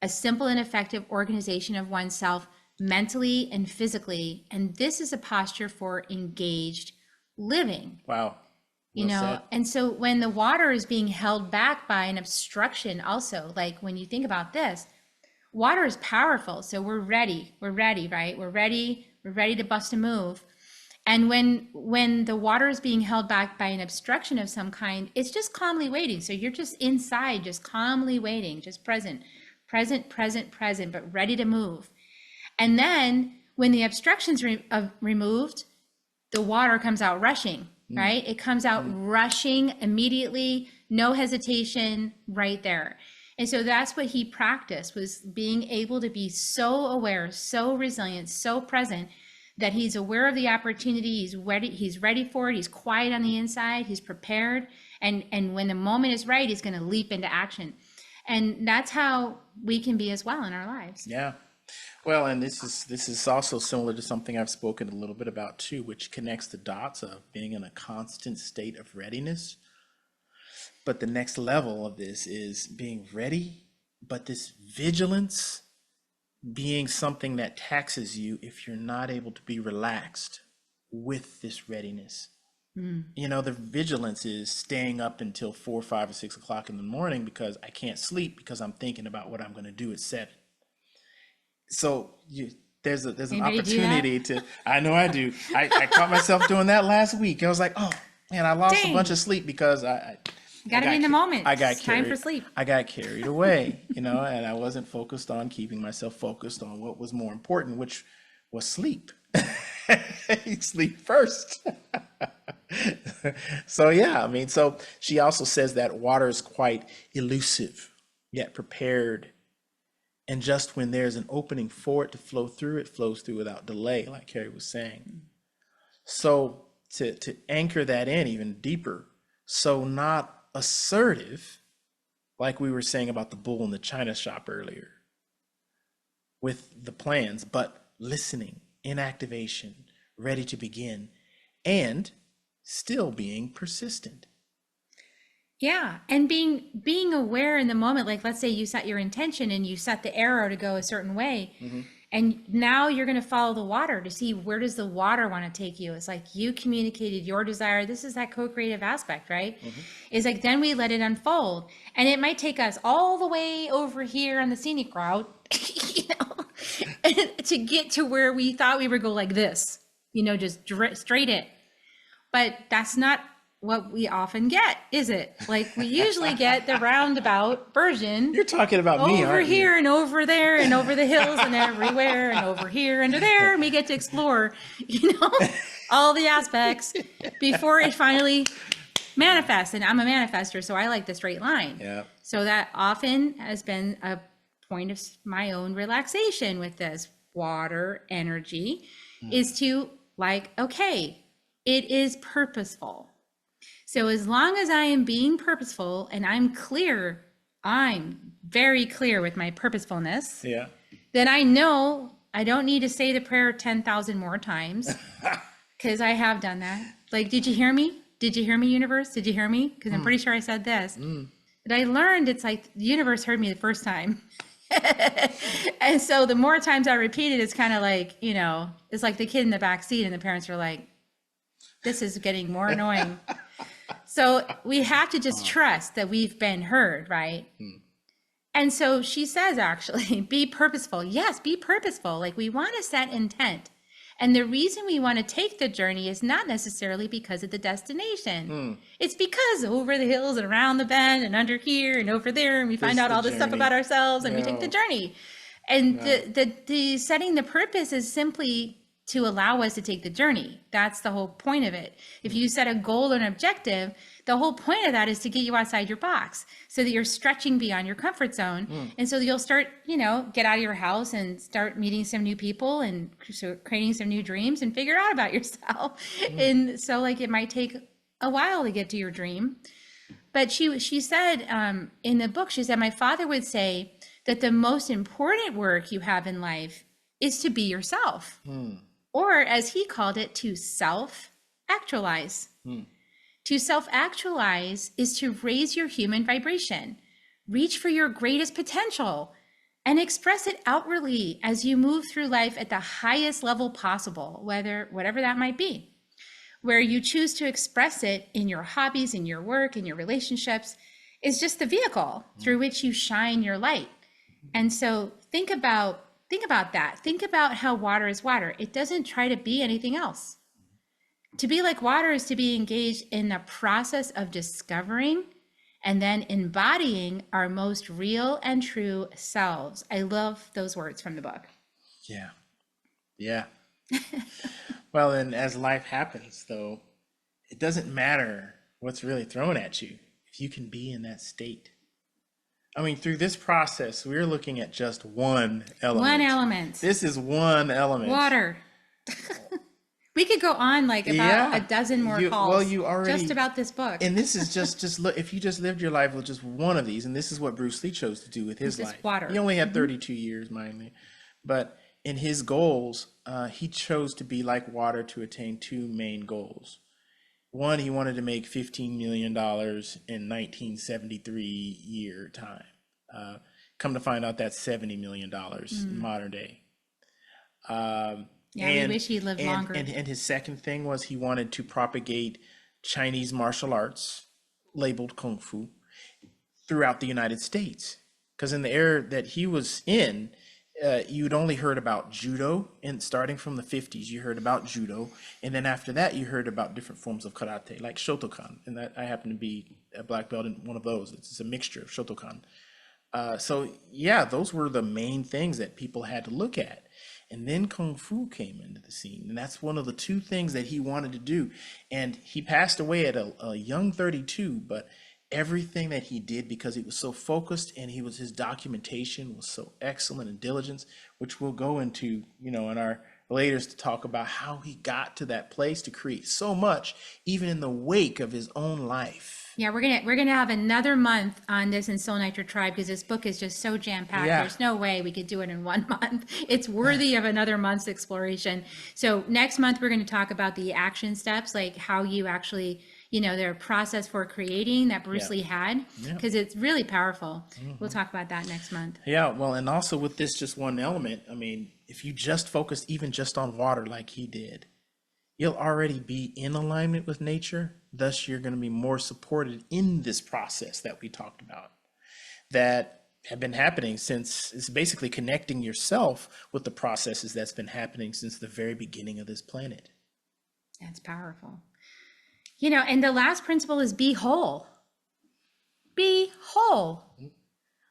A simple and effective organization of oneself mentally and physically. And this is a posture for engaged living. Wow. You know, and so when the water is being held back by an obstruction, also, like when you think about this, water is powerful. So we're ready, right? We're ready to bust a move. And when the water is being held back by an obstruction of some kind, it's just calmly waiting. So you're just inside, just calmly waiting, just present, but ready to move. And then when the obstruction's removed, the water comes out rushing, right? It comes out rushing immediately, no hesitation, right there. And so that's what he practiced, was being able to be so aware, so resilient, so present, that he's aware of the opportunity, he's ready for it, he's quiet on the inside, he's prepared, and when the moment is right, he's going to leap into action. And that's how we can be as well in our lives. Yeah. Well, and this is also similar to something I've spoken a little bit about too, which connects the dots of being in a constant state of readiness. But the next level of this is being ready, but this vigilance being something that taxes you if you're not able to be relaxed with this readiness. You know, the vigilance is staying up until 4, 5, or 6 o'clock in the morning because I can't sleep because I'm thinking about what I'm going to do at 7. So there's an Anybody opportunity to, I know I do. I caught myself doing that last week. I was like, oh man, I lost a bunch of sleep because I got to be in the moment. I got it's time carried, for sleep. I got carried away, you know, and I wasn't focused on keeping myself focused on what was more important, which was sleep. Sleep first. So yeah, I mean, so she also says that water is quite elusive, yet prepared. And just when there's an opening for it to flow through, it flows through without delay, like Kerri was saying. So to anchor that in even deeper, so not assertive, like we were saying about the bull in the china shop earlier, with the plans, but listening, in activation, ready to begin, and still being persistent. Yeah, and being aware in the moment. Like, let's say you set your intention and you set the arrow to go a certain way, and now you're going to follow the water to see where does the water want to take you. It's like you communicated your desire. This is that co-creative aspect, right? It's like then we let it unfold, and it might take us all the way over here on the scenic route, you know, to get to where we thought we would go, like this, you know, just straight in. But that's not what we often get, is it? Like, we usually get the roundabout version. You're talking about me, over aren't here you? and over there and over the hills and everywhere and over here and there, and we get to explore, you know, all the aspects before it finally manifests. And I'm a manifester, so I like the straight line. Yeah. So that often has been a point of my own relaxation with this water energy, is to like, okay, it is purposeful. So as long as I am being purposeful and I'm clear, I'm very clear with my purposefulness, Yeah. then I know I don't need to say the prayer 10,000 more times because I have done that. Like, did you hear me? Did you hear me, universe? Did you hear me? Because I'm pretty sure I said this. But I learned it's like the universe heard me the first time. And so the more times I repeat it, it's kind of like, you know, it's like the kid in the back seat and the parents are like, this is getting more annoying. So we have to just trust that we've been heard, right? And so she says, actually, be purposeful. Yes, be purposeful. Like, we want to set intent. And the reason we want to take the journey is not necessarily because of the destination. It's because over the hills and around the bend and under here and over there, and we find out all this stuff about ourselves and we take the journey. And the setting the purpose is simply to allow us to take the journey. That's the whole point of it. If you set a goal or an objective, the whole point of that is to get you outside your box so that you're stretching beyond your comfort zone. And so you'll start, you know, get out of your house and start meeting some new people and creating some new dreams and figure out about yourself. And so like it might take a while to get to your dream. But she said in the book, she said, my father would say that the most important work you have in life is to be yourself. Or as he called it, to self-actualize. To self-actualize is to raise your human vibration, reach for your greatest potential, and express it outwardly as you move through life at the highest level possible, whatever that might be. Where you choose to express it in your hobbies, in your work, in your relationships, is just the vehicle through which you shine your light. And so think about that. Think about how water is water. It doesn't try to be anything else. To be like water is to be engaged in the process of discovering and then embodying our most real and true selves. I love those words from the book. Yeah. Yeah. Well, and as life happens, though, it doesn't matter what's really thrown at you if you can be in that state. I mean, through this process, we're looking at just one element. One element. This is one element. Water. We could go on like about a dozen more calls. Well, you already just about this book. And this is just look. If you just lived your life with just one of these, and this is what Bruce Lee chose to do with his life. Water. He only had 32 years, mind me, but in his goals, he chose to be like water to attain two main goals. One, he wanted to make $15 million in 1973 year time. Come to find out, that's $70 million in modern day. We wish he lived longer. And his second thing was he wanted to propagate Chinese martial arts, labeled Kung Fu, throughout the United States. Because in the era that he was in, you'd only heard about judo, and starting from the 50s, you heard about judo. And then after that, you heard about different forms of karate, like Shotokan. And that I happen to be a black belt in one of those. It's a mixture of Shotokan. So yeah, those were the main things that people had to look at. And then Kung Fu came into the scene. And that's one of the two things that he wanted to do. And he passed away at a young 32, but everything that he did, because he was so focused and his documentation was so excellent and diligence, which we'll go into, in our later to talk about how he got to that place to create so much, even in the wake of his own life. Yeah, we're gonna have another month on this in Soul Nectar Tribe because this book is just so jam-packed. Yeah. There's no way we could do it in 1 month. It's worthy of another month's exploration. So next month we're going to talk about the action steps, like how you actually, their process for creating that Bruce Lee had, because it's really powerful. We'll talk about that next month. Yeah, well, and also with this just one element, I mean, if you just focused even just on water like he did, you'll already be in alignment with nature. Thus, you're going to be more supported in this process that we talked about that have been happening since. It's basically connecting yourself with the processes that's been happening since the very beginning of this planet. That's powerful. And the last principle is be whole. Be whole.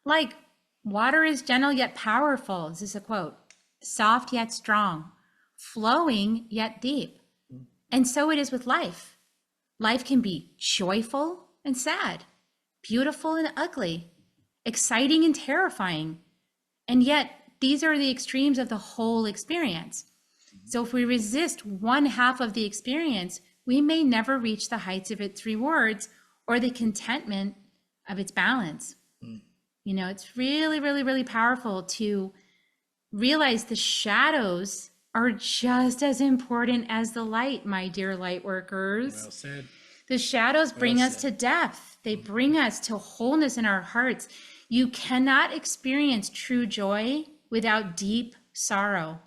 Like water is gentle yet powerful. This is a quote. Soft yet strong. Flowing yet deep. And so it is with life. Life can be joyful and sad, beautiful and ugly, exciting and terrifying. And yet these are the extremes of the whole experience. So if we resist one half of the experience, we may never reach the heights of its rewards or the contentment of its balance. It's really, really, really powerful to realize the shadows are just as important as the light, my dear light workers. Well said. The shadows bring us to said. depth. They bring us to wholeness in our hearts. You cannot experience true joy without deep sorrow.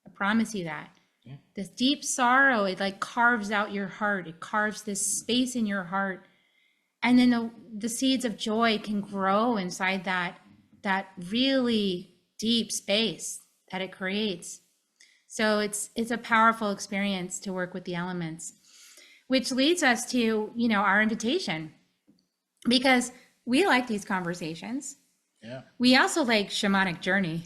I promise you that. Yeah. This deep sorrow, it like carves out your heart. It carves this space in your heart. And then the seeds of joy can grow inside that really deep space that it creates. So it's a powerful experience to work with the elements, which leads us to, our invitation, because we like these conversations. Yeah. We also like shamanic journey.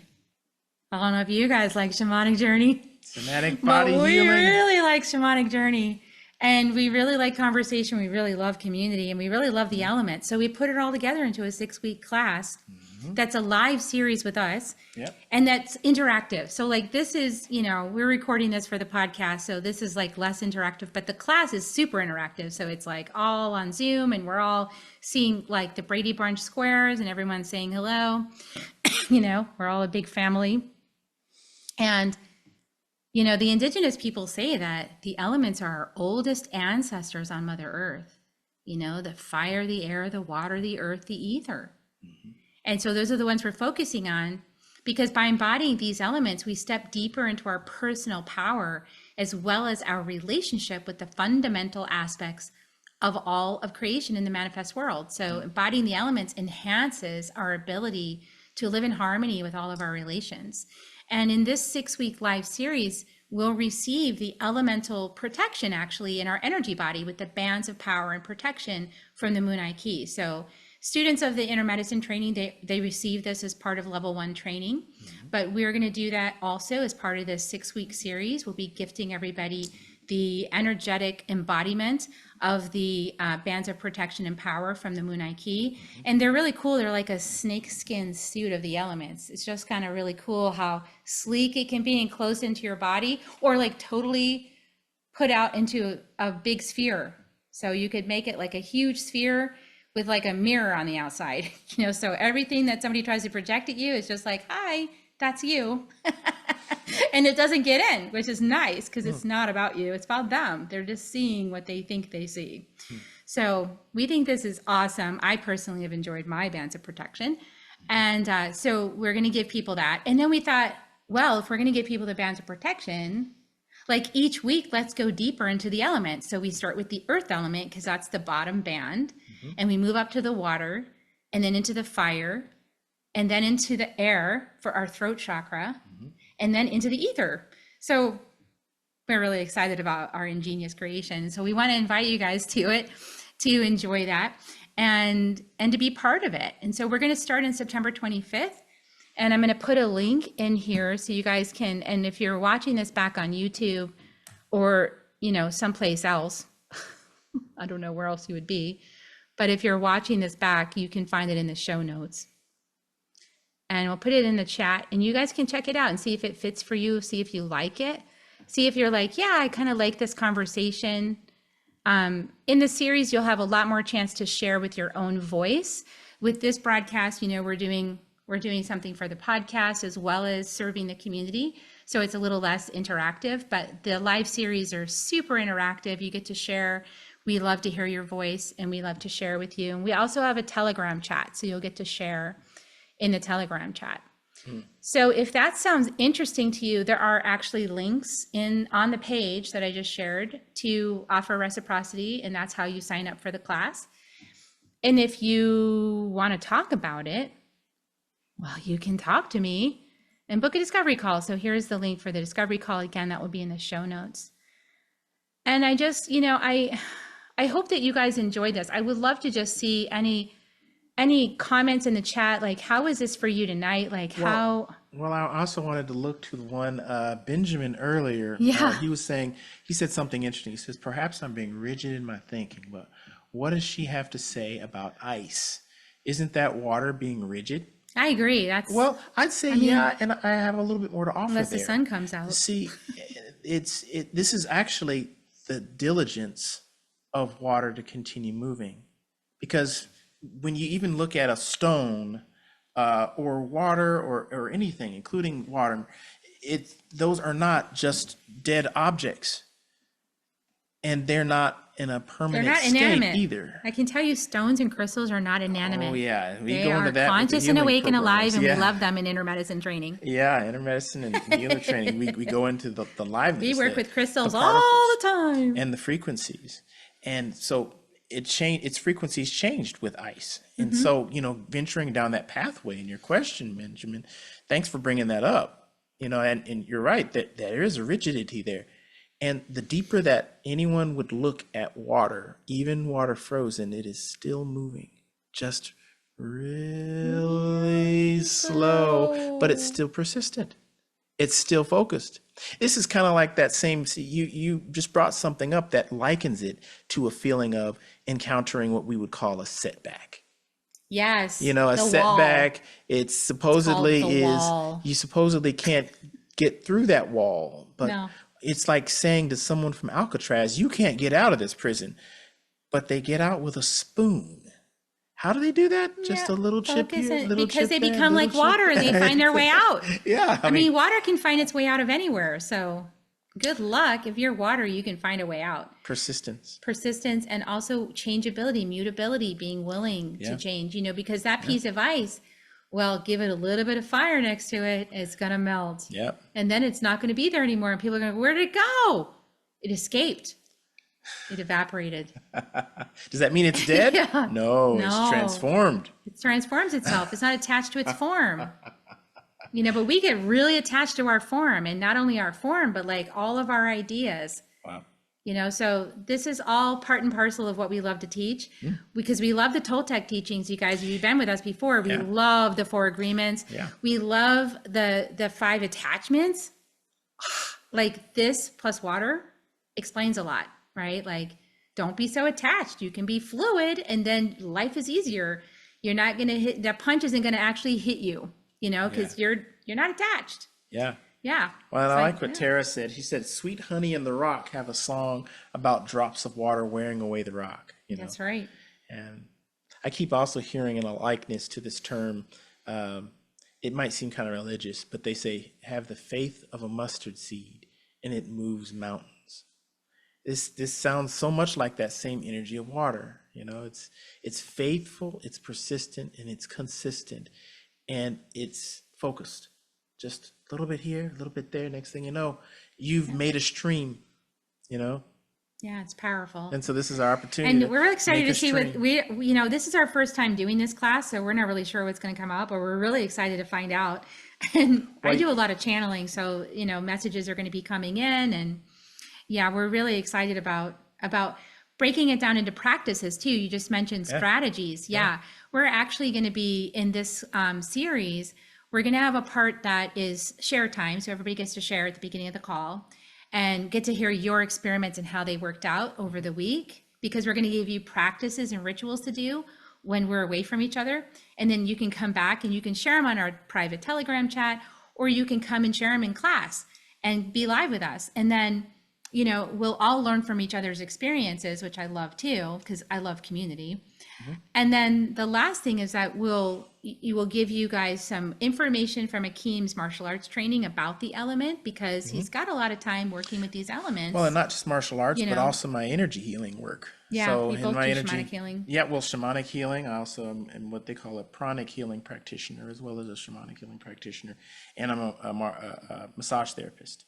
I don't know if you guys like shamanic journey. Somatic body But we healing. really like shamanic journey, and we really like conversation. We really love community, and we really love the elements. So we put it all together into a 6-week class. That's a live series with us. Yep. And that's interactive. So like this is, we're recording this for the podcast. So this is like less interactive, but the class is super interactive. So it's like all on Zoom, and we're all seeing like the Brady Bunch squares, and everyone's saying hello. We're all a big family. And the indigenous people say that the elements are our oldest ancestors on Mother Earth. The fire, the air, the water, the earth, the ether. And so those are the ones we're focusing on, because by embodying these elements, we step deeper into our personal power, as well as our relationship with the fundamental aspects of all of creation in the manifest world. So embodying the elements enhances our ability to live in harmony with all of our relations. And in this 6-week live series, we'll receive the elemental protection actually in our energy body with the bands of power and protection from the Moon Eye Key. So students of the inner medicine training, they receive this as part of level 1 training, but we're going to do that also as part of this 6-week series. We'll be gifting everybody the energetic embodiment of the bands of protection and power from the Moon Eye Key. And they're really cool. They're like a snakeskin suit of the elements. It's just kind of really cool how sleek it can be and closed into your body, or like totally put out into a big sphere. So you could make it like a huge sphere with like a mirror on the outside, so everything that somebody tries to project at you is just like, hi, that's you. And it doesn't get in, which is nice, because it's not about you, it's about them. They're just seeing what they think they see. So we think this is awesome. I personally have enjoyed my bands of protection. And so we're going to give people that. And then we thought, well, if we're going to give people the bands of protection, like each week, let's go deeper into the elements. So we start with the earth element, because that's the bottom band. And we move up to the water, and then into the fire, and then into the air for our throat chakra, and then into the ether. So we're really excited about our ingenious creation. So we want to invite you guys to it, to enjoy that and to be part of it. And so we're going to start on September 25th. And I'm going to put a link in here so you guys can, and if you're watching this back on YouTube or, someplace else, I don't know where else you would be, but if you're watching this back, you can find it in the show notes. And we'll put it in the chat, and you guys can check it out and see if it fits for you, see if you like it, see if you're like, yeah, I kind of like this conversation. In the series, you'll have a lot more chance to share with your own voice. With this broadcast, we're doing something for the podcast as well as serving the community. So it's a little less interactive, but the live series are super interactive. You get to share. We love to hear your voice, and we love to share with you. And we also have a Telegram chat, so you'll get to share in the Telegram chat. So if that sounds interesting to you, there are actually links on the page that I just shared to offer reciprocity, and that's how you sign up for the class. And if you want to talk about it, well, you can talk to me and book a discovery call. So here's the link for the discovery call. Again, that will be in the show notes. And I just, I hope that you guys enjoyed this. I would love to just see any comments in the chat, like, how is this for you tonight? Like, how? Well, I also wanted to look to the one Benjamin earlier. Yeah. He said something interesting. He says, perhaps I'm being rigid in my thinking, but what does she have to say about ice? Isn't that water being rigid? I agree. Well, I'd say yeah, and I have a little bit more to offer unless there. the sun comes out. See, this is actually the diligence of water to continue moving, because when you even look at a stone, or water or anything, including water, those are not just dead objects, and they're not in a They're permanent not state inanimate. either. I can tell you stones and crystals are not inanimate. Oh yeah, we They go into are that with the conscious and healing awake and alive, programs. and Yeah. we love them in inner medicine training. Yeah, intermedicine and healer training. We go into the liveness. We work with crystals all particles the time. and the frequencies, and so its frequencies changed with ice. And so venturing down that pathway in your question, Benjamin, thanks for bringing that up. And you're right that there is a rigidity there. And the deeper that anyone would look at water, even water frozen, it is still moving, just really slow, but it's still persistent. It's still focused. This is kind of like that same, you just brought something up that likens it to a feeling of encountering what we would call a setback. Yes. A setback, it's supposedly the wall. you supposedly can't get through that wall, but No. it's like saying to someone from Alcatraz, you can't get out of this prison, but they get out with a spoon. How do they do that? Just a little chip here, little because chip they there, become like little chip water and they there. find their way out. Yeah, I mean, water can find its way out of anywhere. So good luck. If you're water, you can find a way out. persistence. Persistence and also changeability, mutability, being willing to change, because that piece of ice, well, give it a little bit of fire next to it, it's going to melt. Yep. And then it's not going to be there anymore. And people are going, where did it go? It escaped. It evaporated. Does that mean it's dead? Yeah. No, it's No. transformed. It transforms itself. It's not attached to its form. But we get really attached to our form, and not only our form, but like all of our ideas. Wow. So this is all part and parcel of what we love to teach, because we love the Toltec teachings. You guys, you've been with us before. We love the 4 agreements. Yeah. We love the 5 attachments. Like this plus water explains a lot, right? Like, don't be so attached. You can be fluid, and then life is easier. You're not going to hit, that punch isn't going to actually hit you, because you're not attached. Yeah. Yeah. Well, It's I like what Tara said. She said, "Sweet Honey and the Rock" have a song about drops of water wearing away the rock. That's right. And I keep also hearing in a likeness to this term. It might seem kind of religious, but they say, "Have the faith of a mustard seed, and it moves mountains." This sounds so much like that same energy of water. It's faithful, it's persistent, and it's consistent, and it's focused. Just a little bit here, a little bit there. Next thing you know, you've made a stream. Yeah, it's powerful. And so this is our opportunity. And we're really excited make to a see what stream. this is our first time doing this class, so we're not really sure what's going to come up, but we're really excited to find out. And I do a lot of channeling, so messages are going to be coming in, and we're really excited about breaking it down into practices too. You just mentioned strategies. We're actually going to be in this series. We're going to have a part that is share time, so everybody gets to share at the beginning of the call and get to hear your experiments and how they worked out over the week, because we're going to give you practices and rituals to do when we're away from each other. And then you can come back and you can share them on our private Telegram chat, or you can come and share them in class and be live with us. And then, we'll all learn from each other's experiences, which I love too, because I love community. And then the last thing is that we'll give you guys some information from Akeem's martial arts training about the element, because he's got a lot of time working with these elements. Well, and not just martial arts, but also my energy healing work. Yeah, so we in both my do energy, shamanic healing. Yeah, well, shamanic healing. I also am what they call a pranic healing practitioner, as well as a shamanic healing practitioner, and I'm a massage therapist.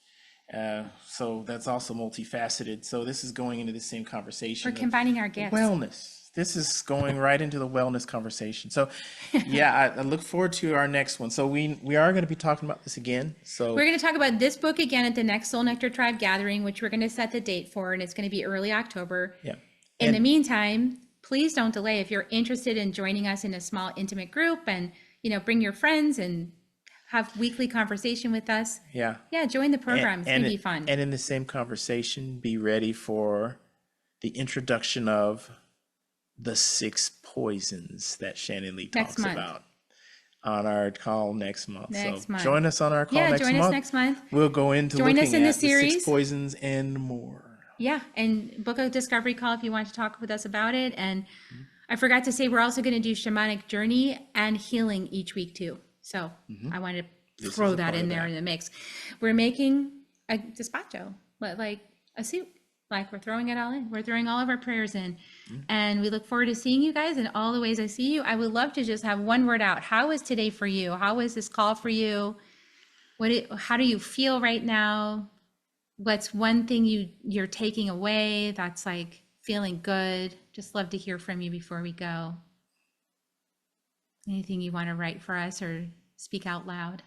So that's also multifaceted. So this is going into the same conversation. We're combining our gifts. Wellness. This is going right into the wellness conversation. So I look forward to our next one. So we are going to be talking about this again. So we're going to talk about this book again at the next Soul Nectar Tribe gathering, which we're going to set the date for, and it's going to be early October. Yeah. In the meantime, please don't delay. If you're interested in joining us in a small, intimate group, and bring your friends and have weekly conversation with us. Yeah, join the program. It's going to be fun. And in the same conversation, be ready for the introduction of the 6 poisons that Shannon Lee talks about on our call next month. Join us on our call next month. Join us next month. We'll go into join looking us in at the series. 6 poisons and more. Yeah, and book a discovery call if you want to talk with us about it. And I forgot to say, we're also going to do shamanic journey and healing each week too. So I wanted to This throw is a that part in of there that. in the mix. We're making a despacho, like a soup. Like we're throwing it all in. We're throwing all of our prayers in. And we look forward to seeing you guys in all the ways I see you. I would love to just have one word out. How was today for you? How was this call for you? How do you feel right now? What's one thing you're taking away that's like feeling good? Just love to hear from you before we go. Anything you want to write for us or speak out loud?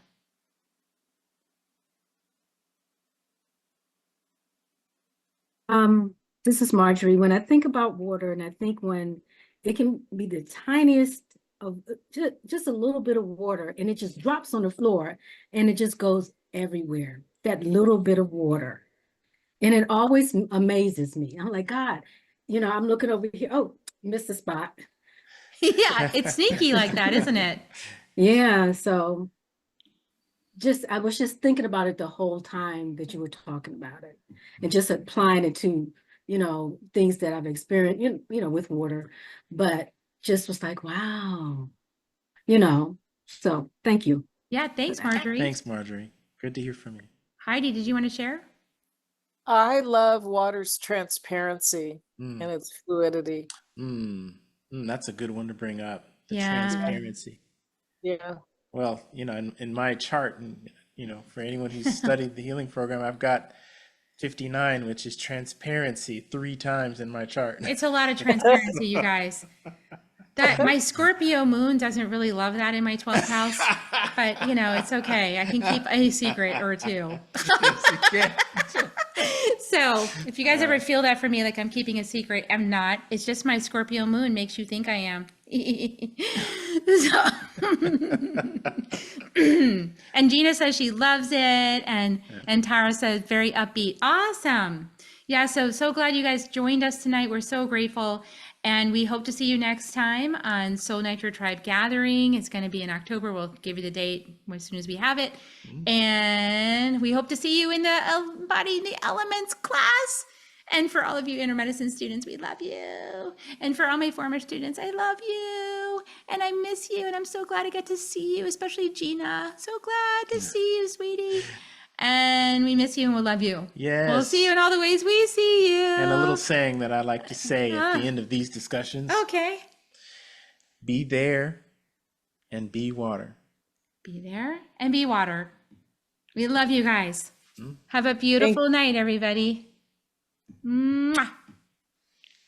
Um, this is Marjorie. When I think about water, and I think when it can be the tiniest of just a little bit of water, and it just drops on the floor, and it just goes everywhere. That little bit of water, and it always amazes me. I'm like, God, I'm looking over here. Oh, missed the spot. Yeah, it's sneaky like that, isn't it? Yeah. So I was just thinking about it the whole time that you were talking about it, and just applying it to, things that I've experienced, with water, but just was like, wow, so thank you Yeah, for thanks, that. Marjorie. Thanks, Marjorie. Good to hear from you. Heidi, did you want to share? I love water's transparency and its fluidity. That's a good one to bring up. The Yeah. transparency. Yeah. Well, in my chart, and for anyone who's studied the healing program, I've got 59, which is transparency 3 times in my chart. It's a lot of transparency, you guys. That my Scorpio moon doesn't really love that in my 12th house, but it's okay. I can keep a secret or two. So if you guys ever feel that for me, like I'm keeping a secret, I'm not. It's just my Scorpio moon makes you think I am. And Gina says she loves it, and Tara says very upbeat. Awesome. Yeah, so glad you guys joined us tonight. We're so grateful. And we hope to see you next time on Soul Nectar Tribe Gathering. It's going to be in October. We'll give you the date as soon as we have it. And we hope to see you in the Embodying the Elements class. And for all of you inner medicine students, we love you. And for all my former students, I love you. And I miss you. And I'm so glad I get to see you, especially Gina. So glad to see you, sweetie. And we miss you and we'll love you. Yes. We'll see you in all the ways we see you. And a little saying that I like to say at the end of these discussions. Okay. Be there and be water. Be there and be water. We love you guys. Have a beautiful night, everybody. Mwah.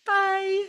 Bye.